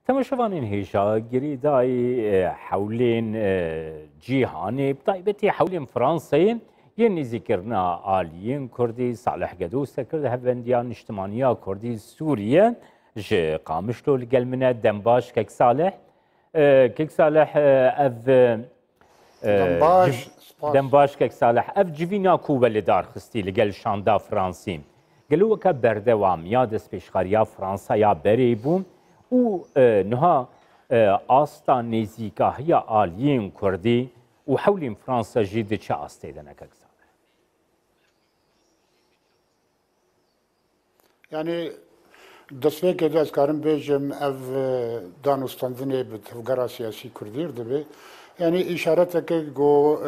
تماشاوانên hêjagirî dayê hewlên cîhanê bi taybetî hewlên Fransayê yên nêzîkirina aliyên Kurdî Salih Gedo serkirde hevbendiya niştimaniya Kurdî Sûriye ji Qamişlo li gel min e dembaş Kek Salih. Kek Salih ev dembaş Kek Salih ev civîna ku welê darxistî li gel şanda Fransî. Gelo weke berdewam ya destpêşxariya Fransaya berê bû û niha asta nêzîkahiya aliyên Kurdî û hewlên Fransa jî di çi astê de ne Kek Salih? Yani destpêkê de ez karim bêjim ev danûstandinê bi tevgera siyasî Kurdî dibe. Yani îşareteke got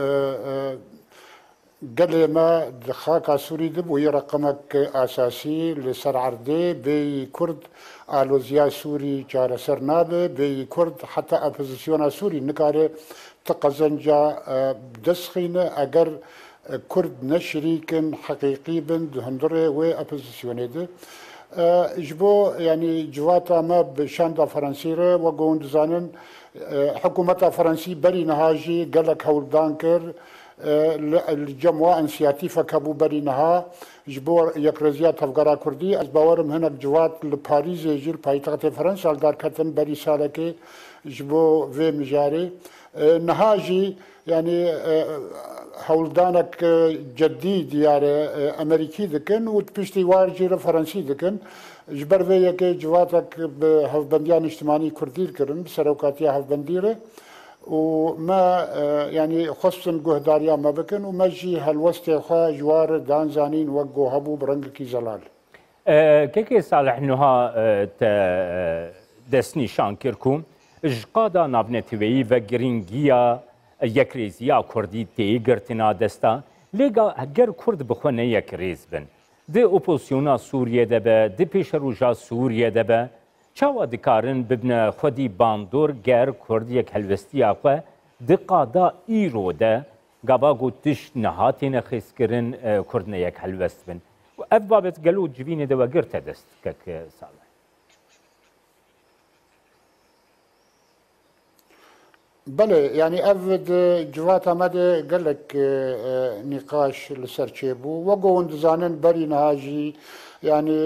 gelê me di xaka Sûrî dibû yê reqemek asasî li ser erdê bêyî Kurd aloziya Sûrî çareser nabe bêyî Kurd heta opozisyona Sûrî nikare ti qezenca destxîne eger Kurd ne şerîkin heqîqî bin di hundirê wê opozisyonê de. Ji bo yani civata me bi şanda Fransî re ve got hûn dizanin hikûmeta Fransî berî niha jî gelek hewldan kir cem wa inisiyatîfek hebû berî niha ji bo yekrêziya tevgera Kurdî. Ez bawerim hinek civat li Parîzê jî li paytextê Fransa li derketin berî salekê ji bo vê mijarê. Niha jî yani hewldanek ceddî diyarê Amerîkî dikin û piştî war jî li Fransî dikin. Ji ber vê yekê civatek bi hevbendiya niştimanî Kurdî kirin bi serokatiya hevbendî re û me yani xwestin guhdariya me bikin û me jî helwestê xwe ji war danzanîn wek got hebû bi rengekî zelal. Kekê Salih niha te destnîşan kir ku ji qada navnetîweyî ve girîngiya yekrêziya Kurdî tê girtina desta lê ger Kurd bi xwe ne yekrêz bin. Di opozisyona Sûriye de be, di pêşeroja Sûriye de be, çawa dikarin bibne xwedî bandor ger Kurd yek helwestiya xwe di qada îro de gava got tişt nehatê nexêzkirin Kurd ne yek helwest bin. Ev babet gelo civînê de we girte dest Kek Salih. Belê yani ev di civata me de gelek nîqaş li ser çêbû ve got hûn dizanin berî niha jî yani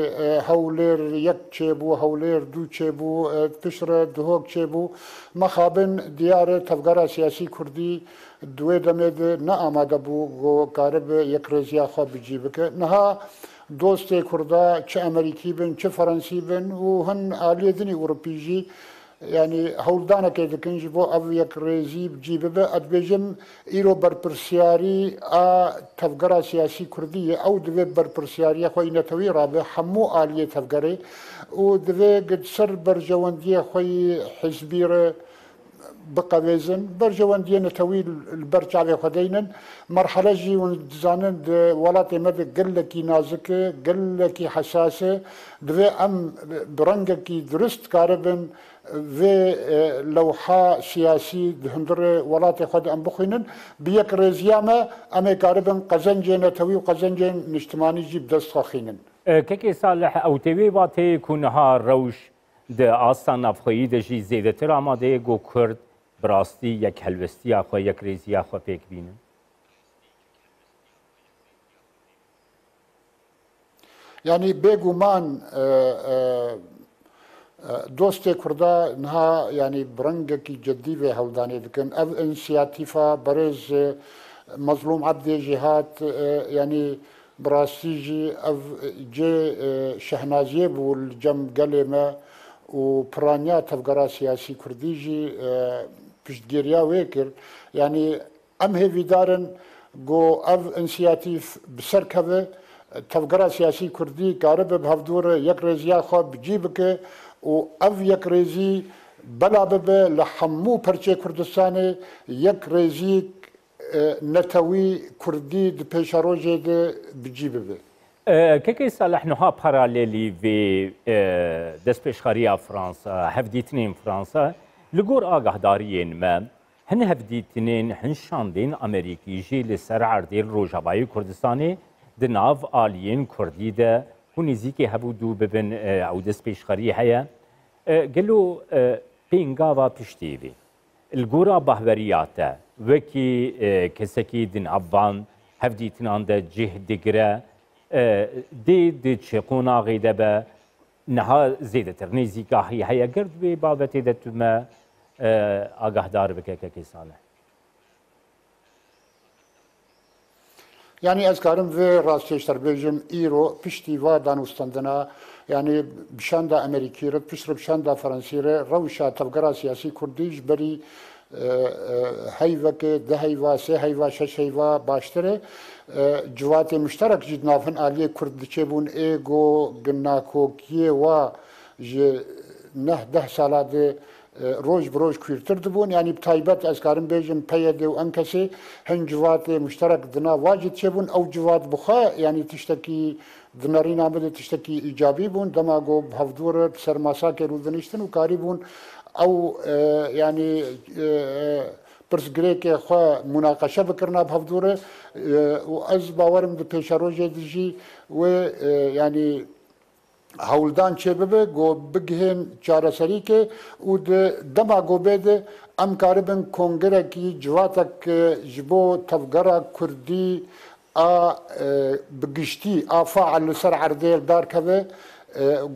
hewlêr yek çêbû hewlêr dû çêbû pişt re dihok çêbû mexabin diyarê tevgera siyasî Kurdî di wê demê de ne amade bû got karibe yekrêziya xwe bicî bike. Niha dostê Kurda çi Amerîkî bin çi Fransî bin û hin aliyê dinê Ewropî jî yani hewldanekê dikin ji bo ev yekrêzî bicî bibe. Ez dibêjim îro berpirsyarî a tevgera siyasî Kurdî ye ew divê berpirsyariya xwe netewî rabe hemû aliyê tevgerê û divê ser berjewendiyê xwe yî hizbî re biqevêzin berjewendiyê netewî li ber çavê xwe deynin. Merhele jî hûn dizanin di welatê me de gelekî nazik e gelekî hesas e divê em bi rengekî durist karibin vê lewha siyasî di hundirê welatê xwe de em bixwînin bi yekrêziya me em ê karibin qezencê netewî û qezencên niştimanî jî bi dest xexînin. Kekê Salih ew tê wê batê ku niha rewş di asta navxweyî de jî zêdetir amadeyê got Kurd bi rastî yek helwestiya xwe yekrêziya xwe pêk bînin. Yani bêguman dostê Kurda niha yani bi rengekî ceddî vê hewldanê dikin. Ev inisiyatîfa berêz Mezlûm Ebdê jî hat yani bi rastî jî ev cê şehnaziyê bû li cem gelê me û piraniya tevgera siyasî Kurdî jî piştgiriya wê kir. Yani em hêvîdarin got ev inisiyatîf bi ser keve tevgera siyasî Kurdî karibe bi hevdûre yekrêziya xwe bicî bike û ev yekrêzî bela bibe li hemû perçê Kurdistanê yekrêzî netewî Kurdî di pêşerojê de bicî bibe. Kekê Salih niha paralelî vê destpêşxariya Fransa hevdîtinên Fransa li gor agahdariyên me hin hevdîtinên hin şandên Amerîkî jî li ser erdê Rojavayê Kurdistanê di nav aliyên Kurdî de hûn nêzîkê hebû dû bibin ew destpêşxerî heye قالوا بينغافا بشتيبي الجورا بهورياتا وكي كسكي دين عفان هفدي تناندا جه دقرا دي تشيقونا غيدبا نها زيادة ترنيزي كاهي هيا قرد ببابتي دتما آگاه دار بکه که صالح يعني أذكرهم في راستيشتر بيجم إيرو بشتي وادان وستندنا يعني بشاندا أمريكي رد بشر بشاندا فرنسي روشا تفقرا سياسي كرديش بري هيفا كي ده هيفا سي هيفا شش هيفا باشتره جوات مشترك جدنافن آلية كرد چبون ايغو گناكو كيه و نه ده سالات روج بروج كويرتر دبون يعني بتايبت أذكرهم بيجم بيده وأنكسي هن جوات مشترك دنا واجد چبون أو جوات بخا يعني تشتكي دنارين عمده تشتكي إيجابي بون دماغو بهفدور سرماسا كرودنشتن وكاري بون او يعني برسگريك خو مناقشه بكرنا بهفدوره واز باورم د پیشروجه دجي و يعني هولدان چبه گو بگهن چارسری که و دما گوبد ام کاربن کنگره کی جواتک جبو تفگرا کردی ا بگشتي ا فاعل سر عرديل دار كذا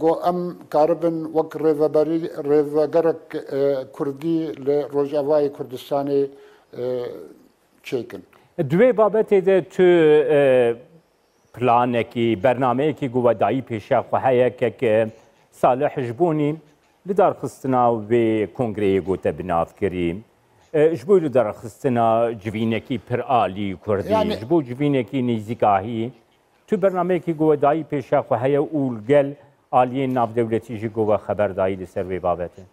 جو ام كاربن وك ريفاغرك كردي لروجافاي كردستاني چيكن دوی بابت ده تو پلانکی برنامه‌کی گوادایی پیش خواهی که صالح جبونی لدار خستنا و کنگره گوته بناف کری جبو لدار خستنا جوینکی پر آلی کردی جبو جوینکی نیزیکاهی تو برنامه‌کی گوادایی پیش خواهی اولگل آلیه ناف دولتی جی گوه خبرداری لسر وی بابته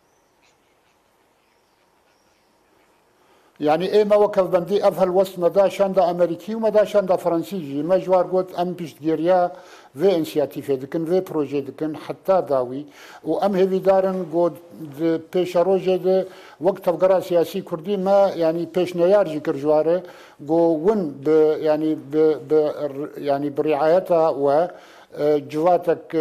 يعني ايه ما وكف بندي افهل وسط مدى شاندا امريكي ومدى شاندا فرنسيجي ما جوار قلت ام بيشتغيريا في انسياتيف دكن في بروجي دكن حتى داوي وام هيفي دارن قد بيش روجي ده وقت تفقرا سياسي كردي ما يعني بيش نيار جيكر جواره قو ون يعني يعني برعايتها و جواتك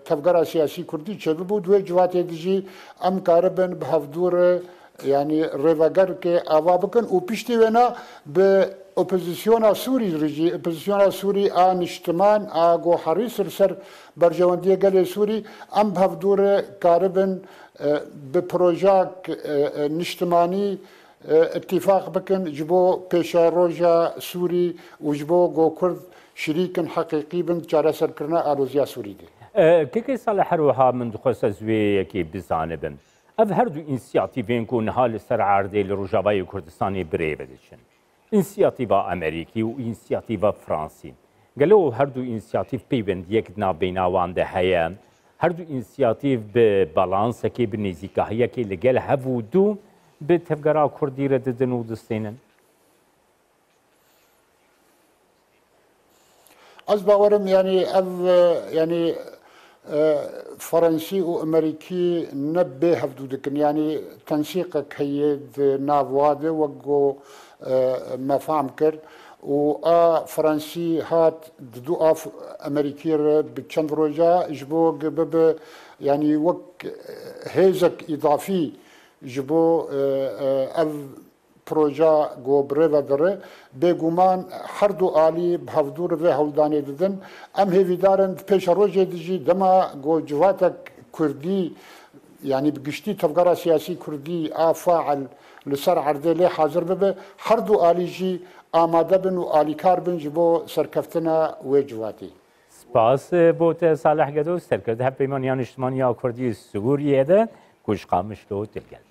تفقرا سياسي كردي شبابو دوي جواتي دجي ام كاربن بهفدور يعني ريفاغر كي اوابكن وبيشتي ونا باوبوزيسيونا سوري رجي اوبوزيسيونا سوري ان اجتماع اغو حريص سر برجوانديه قال سوري ام بهفدور كاربن ببروجاك نجتماني اتفاق بكن جبو بيشا روجا سوري وجبو جو كرد شريك حقيقي بن جارة سركرنا آلوزيا سوري دي كيكي صالح روحا من دخوص زوي كي بزانبن اف هردو انسياتيفين كون هال سر عرضي لروجاواي كردستاني بري بدشن انسياتيفا امريكي و انسياتيفا فرنسي قالوا هردو انسياتيف بيبند يكدنا بيناوان ده هيا هردو انسياتيف ببالانسكي بنيزيكاهية كي لقال هفودو بتفقرا كردي رددن ودستينن أزباورم يعني يعني فرنسي وامريكي نبه هفدودكن يعني تنسيقك هيد نافواد وقو ما فهم كر و فرنسي هات دو اف امريكي بتشند روجا جبو بب يعني وك هيزك اضافي جبو اف بروجا جو بريفا دره بيغومان حردو آلي بهفدور في هولداني ددن ام هيفي دارن پیش روجه دجي دما جو جواتك كردي يعني بقشتي تفقرا سياسي كردي فاعل لسر عرضي لي حاضر ببه حردو آلي جي آماده بن و آلي كار بن جبو سركفتنا و جواتي سپاس بوت صالح گدو سرکرده پیمانیان اجتماعی کردی سوریه ده کش قامش رو تلگل